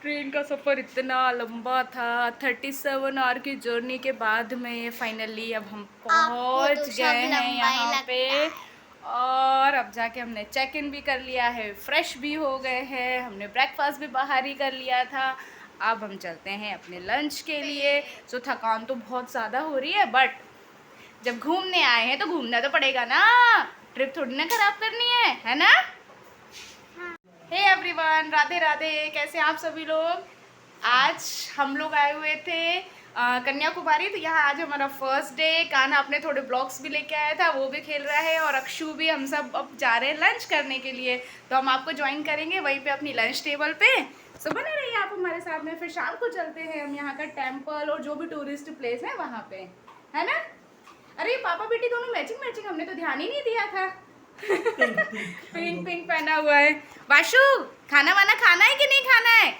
Train का सफ़र इतना लंबा था, 37 आवर की जर्नी के बाद में फाइनली अब हम पहुंच गए हैं यहाँ पे। और अब जाके हमने चेक इन भी कर लिया है, फ्रेश भी हो गए हैं, हमने ब्रेकफास्ट भी बाहर ही कर लिया था। अब हम चलते हैं अपने लंच के लिए। तो थकान तो बहुत ज़्यादा हो रही है, बट जब घूमने आए हैं तो घूमना तो पड़ेगा ना, ट्रिप थोड़ी ना खराब करनी है ना। हे एवरीवन, राधे राधे, कैसे हैं आप सभी लोग। आज हम लोग आए हुए थे कन्याकुमारी। तो यहाँ आज हमारा फर्स्ट डे। कान्हा अपने थोड़े ब्लॉग्स भी लेके आया था, वो भी खेल रहा है, और अक्षु भी। हम सब अब जा रहे हैं लंच करने के लिए, तो हम आपको ज्वाइन करेंगे वहीं पे अपनी लंच टेबल पे। सो बने रहिए आप हमारे साथ में। फिर शाम को चलते हैं हम यहाँ का टेम्पल और जो भी टूरिस्ट प्लेस है वहाँ पे, है ना। अरे पापा बेटी दोनों मैचिंग मैचिंग, हमने तो ध्यान ही नहीं दिया था। पिंक पिंक पहना हुआ है। वाशु, खाना वाना खाना है कि नहीं खाना है?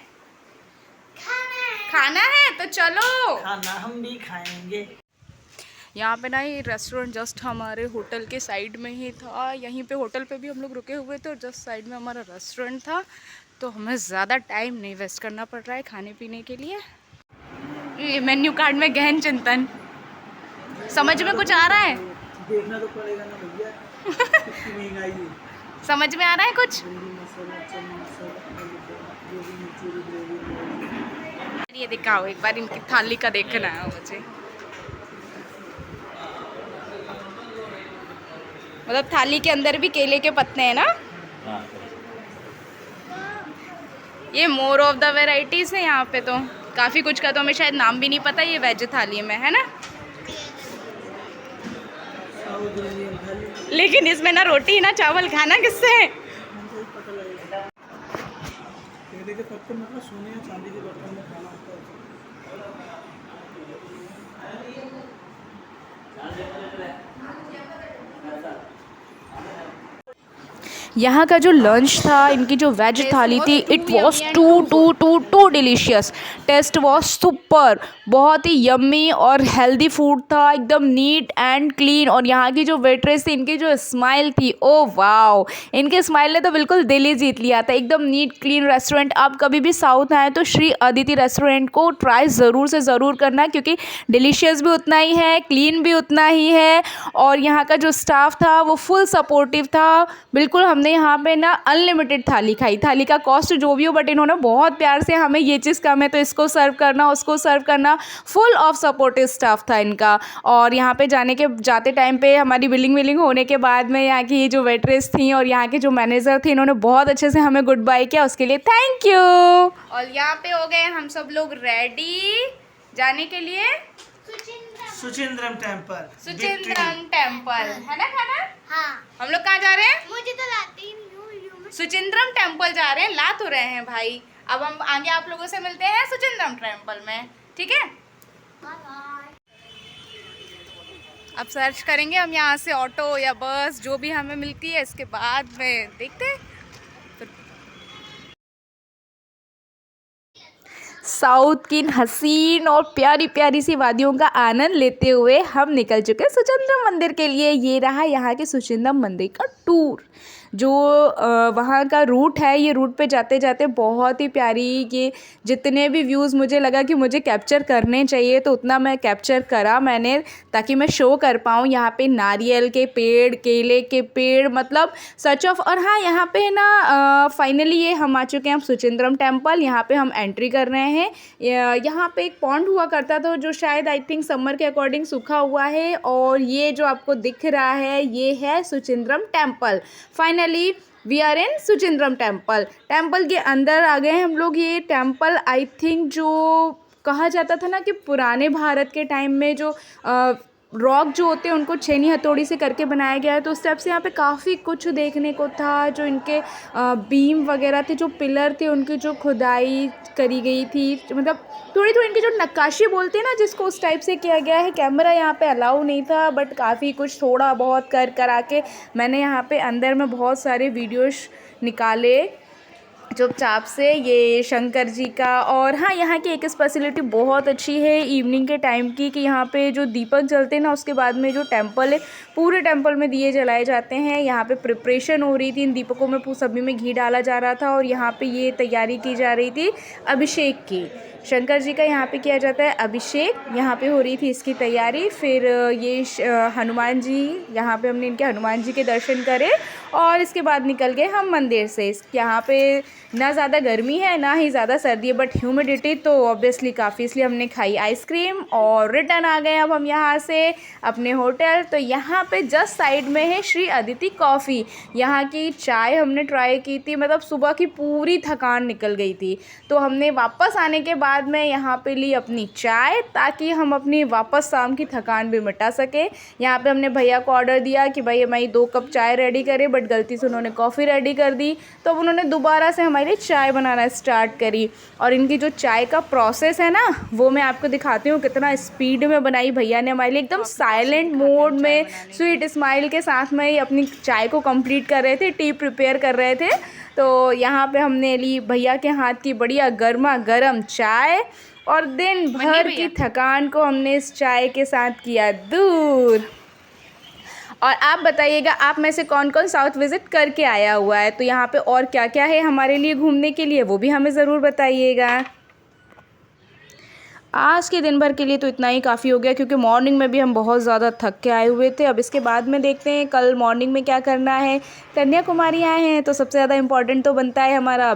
खाना है तो चलो, खाना हम भी खाएंगे। यहाँ पे ना ये रेस्टोरेंट जस्ट हमारे होटल के साइड में ही था। यहीं पे होटल पे भी हम लोग रुके हुए थे और जस्ट साइड में हमारा रेस्टोरेंट था, तो हमें ज़्यादा टाइम नहीं वेस्ट करना पड़ रहा है खाने पीने के लिए। ये मेन्यू कार्ड में गहन चिंतन, समझ में कुछ आ रहा है? देखना तो पड़ेगा ना भैया, कितनी महंगाई है। समझ में आ रहा है कुछ? ये दिखाओ एक बार, इनकी थाली का देखना है मुझे। मतलब थाली के अंदर भी केले के पत्ते हैं ना। ये मोर ऑफ द वेराइटीज है यहाँ पे, तो काफ़ी कुछ का तो हमें शायद नाम भी नहीं पता ये वेज थाली में, है ना। लेकिन इसमें ना रोटी ना चावल, खाना किससे है? केले के पत्ते मतलब सोने या चांदी के बर्तन में खाना होता है। यहाँ का जो लंच था, इनकी जो वेज थाली थी, it was too delicious. Taste was super, बहुत ही यम्मी और हेल्दी फूड था, एकदम नीट एंड क्लीन। और यहाँ की जो वेट्रेस थी, इनकी जो स्माइल थी, ओ वाओ, इनके स्माइल ने तो बिल्कुल दिल ही जीत लिया था। एकदम नीट क्लीन रेस्टोरेंट। आप कभी भी साउथ आए तो श्री अदिति रेस्टोरेंट को ट्राई ज़रूर से ज़रूर करना, क्योंकि डिलीशियस भी उतना ही है, क्लीन भी उतना ही है। और यहाँ का जो स्टाफ था वो फुल सपोर्टिव था। बिल्कुल हमने यहाँ पे ना अनलिमिटेड थाली खाई। थाली का कॉस्ट जो भी हो, बट इन्होंने बहुत प्यार से हमें ये चीज़ कम है तो इसको सर्व करना, उसको सर्व करना, फुल ऑफ सपोर्टिव स्टाफ था इनका। और यहाँ पे जाते टाइम पे हमारी बिलिंग होने के बाद में यहाँ की जो वेट्रेस थी और यहाँ के जो मैनेजर थे, इन्होंने बहुत अच्छे से हमें गुड बाय किया, उसके लिए थैंक यू। और यहाँ पे हो गए हम सब लोग रेडी जाने के लिए सुचिंद्रम टेम्पल। सुचिंद्रम टेम्पल, है ना खाना। हाँ। हम लोग कहाँ जा रहे हैं? मुझे तो लाती ही नहीं हूँ। सुचिंद्रम टेम्पल जा रहे हैं, ला तो रहे हैं भाई। अब हम आगे आप लोगों से मिलते हैं सुचिंद्रम टेम्पल में, ठीक है। अब सर्च करेंगे हम यहाँ से ऑटो या बस, जो भी हमें मिलती है, इसके बाद में देखते हैं। साउथ की हसीन और प्यारी प्यारी सी वादियों का आनंद लेते हुए हम निकल चुके हैं सुचिंद्रम मंदिर के लिए। ये रहा यहाँ के सुचिंद्रम मंदिर का टूर। जो वहाँ का रूट है, ये रूट पे जाते जाते बहुत ही प्यारी, ये जितने भी व्यूज़ मुझे लगा कि मुझे कैप्चर करने चाहिए तो उतना मैं कैप्चर करा मैंने, ताकि मैं शो कर पाऊँ। यहाँ पे नारियल के पेड़, केले के पेड़, मतलब सच ऑफ। और हाँ, यहाँ पे ना फाइनली ये हम आ चुके हैं अब सुचिंद्रम टेम्पल। यहाँ पे हम एंट्री कर रहे हैं। यहाँ पे एक पॉन्ड हुआ करता था जो शायद आई थिंक समर के अकॉर्डिंग सूखा हुआ है, और ये जो आपको दिख रहा है ये है Suchindram temple. Finally we are in Suchindram temple. Temple के अंदर आ गए हम लोग। ये टेम्पल आई थिंक जो कहा जाता था ना कि पुराने भारत के टाइम में जो रॉक जो होते हैं उनको छेनी हथौड़ी से करके बनाया गया है, तो उस टाइप से यहाँ पे काफ़ी कुछ देखने को था। जो इनके बीम वगैरह थे, जो पिलर थे, उनकी जो खुदाई करी गई थी, मतलब थोड़ी थोड़ी इनकी जो नक्काशी बोलते हैं ना जिसको, उस टाइप से किया गया है। कैमरा यहाँ पे अलाउ नहीं था, बट काफ़ी कुछ थोड़ा बहुत कर करा के मैंने यहाँ पे अंदर में बहुत सारे वीडियोस निकाले, चुपचाप से ये शंकर जी का। और हाँ, यहाँ की एक स्पेशलिटी बहुत अच्छी है इवनिंग के टाइम की, कि यहाँ पे जो दीपक जलते हैं ना, उसके बाद में जो टेंपल है, पूरे टेंपल में दिए जलाए जाते हैं। यहाँ पे प्रिपरेशन हो रही थी इन दीपकों में, सभी में घी डाला जा रहा था और यहाँ पे ये तैयारी की जा रही थी अभिषेक की। शंकर जी का यहाँ पे किया जाता है अभिषेक, यहाँ पे हो रही थी इसकी तैयारी। फिर ये हनुमान जी, यहाँ पे हमने इनके हनुमान जी के दर्शन करे और इसके बाद निकल गए हम मंदिर से। यहाँ पे ना ज़्यादा गर्मी है ना ही ज़्यादा सर्दी है, बट ह्यूमिडिटी तो ऑब्वियसली काफ़ी, इसलिए हमने खाई आइसक्रीम और रिटर्न आ गए अब हम यहाँ से अपने होटल। तो यहाँ पे जस्ट साइड में है श्री अदिति कॉफ़ी। यहाँ की चाय हमने ट्राई की थी, मतलब सुबह की पूरी थकान निकल गई थी, तो हमने वापस आने के बाद में यहाँ पे ली अपनी चाय, ताकि हम अपनी वापस शाम की थकान भी मिटा सके। यहाँ पे हमने भैया को ऑर्डर दिया कि भाई हमारी 2 कप चाय रेडी करें, बट गलती से उन्होंने कॉफ़ी रेडी कर दी, तो अब उन्होंने दोबारा से हमारे लिए चाय बनाना स्टार्ट करी। और इनकी जो चाय का प्रोसेस है ना, वो मैं आपको दिखाती हूँ कितना स्पीड में बनाई भैया ने हमारे लिए, एकदम साइलेंट मोड में स्वीट स्माइल के साथ में ही अपनी चाय को कंप्लीट कर रहे थे, टी प्रिपेयर कर रहे थे। तो यहाँ पे हमने ली भैया के हाथ की बढ़िया गर्मा गर्म चाय, और दिन भर की थकान को हमने इस चाय के साथ किया दूर। और आप बताइएगा, आप में से कौन कौन साउथ विज़िट करके आया हुआ है, तो यहाँ पे और क्या क्या है हमारे लिए घूमने के लिए, वो भी हमें ज़रूर बताइएगा। आज के दिन भर के लिए तो इतना ही काफ़ी हो गया, क्योंकि मॉर्निंग में भी हम बहुत ज़्यादा थक के आए हुए थे। अब इसके बाद में देखते हैं कल मॉर्निंग में क्या करना है। कन्याकुमारी आए हैं तो सबसे ज़्यादा इम्पॉर्टेंट तो बनता है हमारा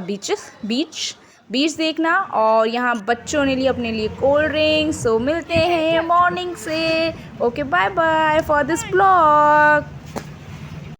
बीच देखना, और यहाँ बच्चों ने लिए अपने लिए कोल्ड ड्रिंक्स। सो मिलते हैं मॉर्निंग से। Okay, bye bye for this blog.